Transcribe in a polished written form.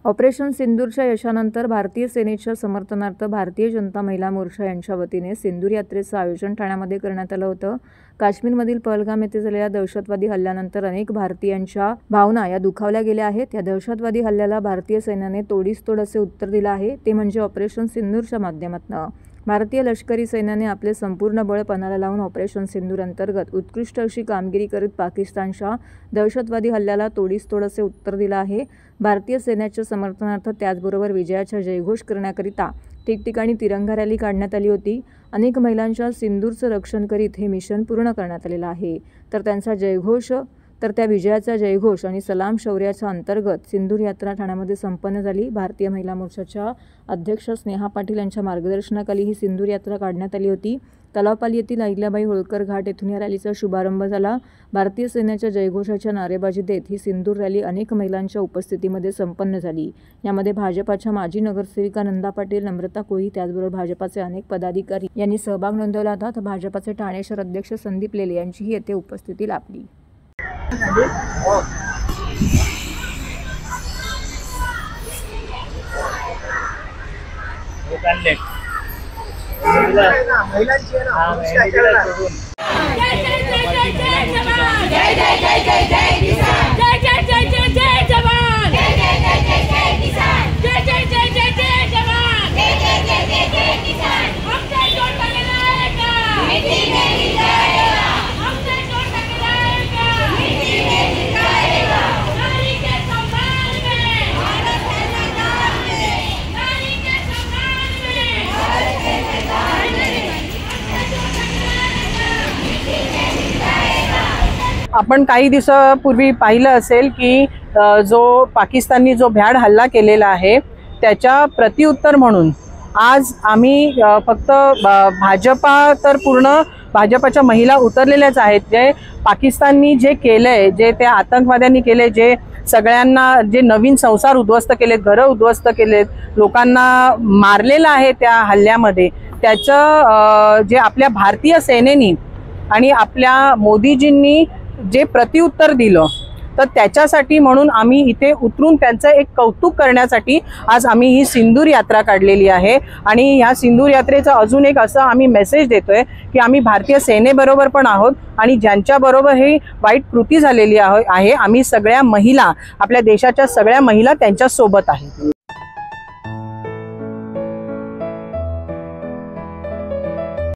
Operation सिंदूरच्या यशानंतर भारतीय सेनेच्या समर्थनार्थ भारतीय जनता महिला मोर्चा यांच्या वतीने सिंदूर यात्रेचं आयोजन ठाण्यामध्ये करण्यात आलं होतं। काश्मीरमधील पहलगाम येथे झालेल्या दहशतवादी हल्ल्यानंतर अनेक भारतीयांच्या भावना या दुखावल्या गेल्या आहेत। या दहशतवादी हल्ल्याला भारतीय सैन्याने तोडीस-तोड असे उत्तर दिले आहे, ते म्हणजे ऑपरेशन सिंदूरच्या माध्यमातून। भारतीय लष्करी सैन्याने आपले संपूर्ण बळ पणाला लावून ऑपरेशन सिंदूर अंतर्गत उत्कृष्ट अशी कामगिरी करीत पाकिस्तानच्या दहशतवादी हल्ल्याला तोडीस-तोड असे उत्तर दिले आहे। भारतीय सैन्याच्या समर्थनार्थ त्याचबरोबर विजयाचा जयघोष करण्याकरिता ठिकठिकाणी तिरंगा रॅली काढण्यात आली होती। अनेक महिलांच्या सिंदूरचं रक्षण करीत हे मिशन पूर्ण करण्यात आलेलं आहे। त्या विजयाचा जयघोष आणि सलाम शौर्याच्या अंतर्गत सिंदूर यात्रा ठाण्यामध्ये संपन्न झाली। भारतीय महिला मोर्चाच्या अध्यक्ष स्नेहा पाटील यांच्या मार्गदर्शनाखाली ही सिंदूर यात्रा काढण्यात आली होती। तलावपाली येथील अहिल्याबाई होळकर घाट येथून या रॅलीचा शुभारंभ झाला। भारतीय सैन्याच्या जयघोषाच्या नारेबाजी देत ही सिंदूर रॅली अनेक महिलांच्या उपस्थितीमध्ये संपन्न झाली। यामध्ये भाजपाच्या माजी नगरसेविका नंदा पाटील, नम्रता कोळी, त्याचबरोबर भाजपाचे अनेक पदाधिकारी यांनी सहभाग नोंदवला होता। तर भाजपाचे ठाणे शहर अध्यक्ष संदीप लेले यांचीही येथे उपस्थिती लाभली। आपण काही दिवसापूर्वी पाहिलं असेल की जो पाकिस्ताननी जो भ्याड हल्ला केलेला आहे त्याच्या प्रत्युत्तर म्हणून आज आम्ही फक्त भाजपा तर पूर्ण भाजपाच्या महिला उतरलेल्याच आहेत। जे पाकिस्ताननी जे केलंय, जे त्या आतंकवाद्यांनी केले, जे सगळ्यांना जे नवीन संसार उद्ध्वस्त केलेत, घरं उद्ध्वस्त केलेत, लोकांना मारलेलं आहे त्या हल्ल्यामध्ये, त्याचं जे आपल्या भारतीय सेनेनी आणि आपल्या मोदीजींनी जे प्रत्युत्तर दिलं, तर त्याच्यासाठी म्हणून आम्ही इथे उतरून त्यांचं एक कौतुक करण्यासाठी आज आम्ही ही सिंदूर यात्रा काढलेली आहे। आणि ह्या सिंदूर यात्रेचा अजून एक असं आम्ही मेसेज देतोय की आम्ही भारतीय सेनेबरोबर पण आहोत आणि ज्यांच्याबरोबर ही वाईट कृती झालेली आहे, आम्ही सगळ्या महिला, आपल्या देशाच्या सगळ्या महिला त्यांच्या सोबत आहेत।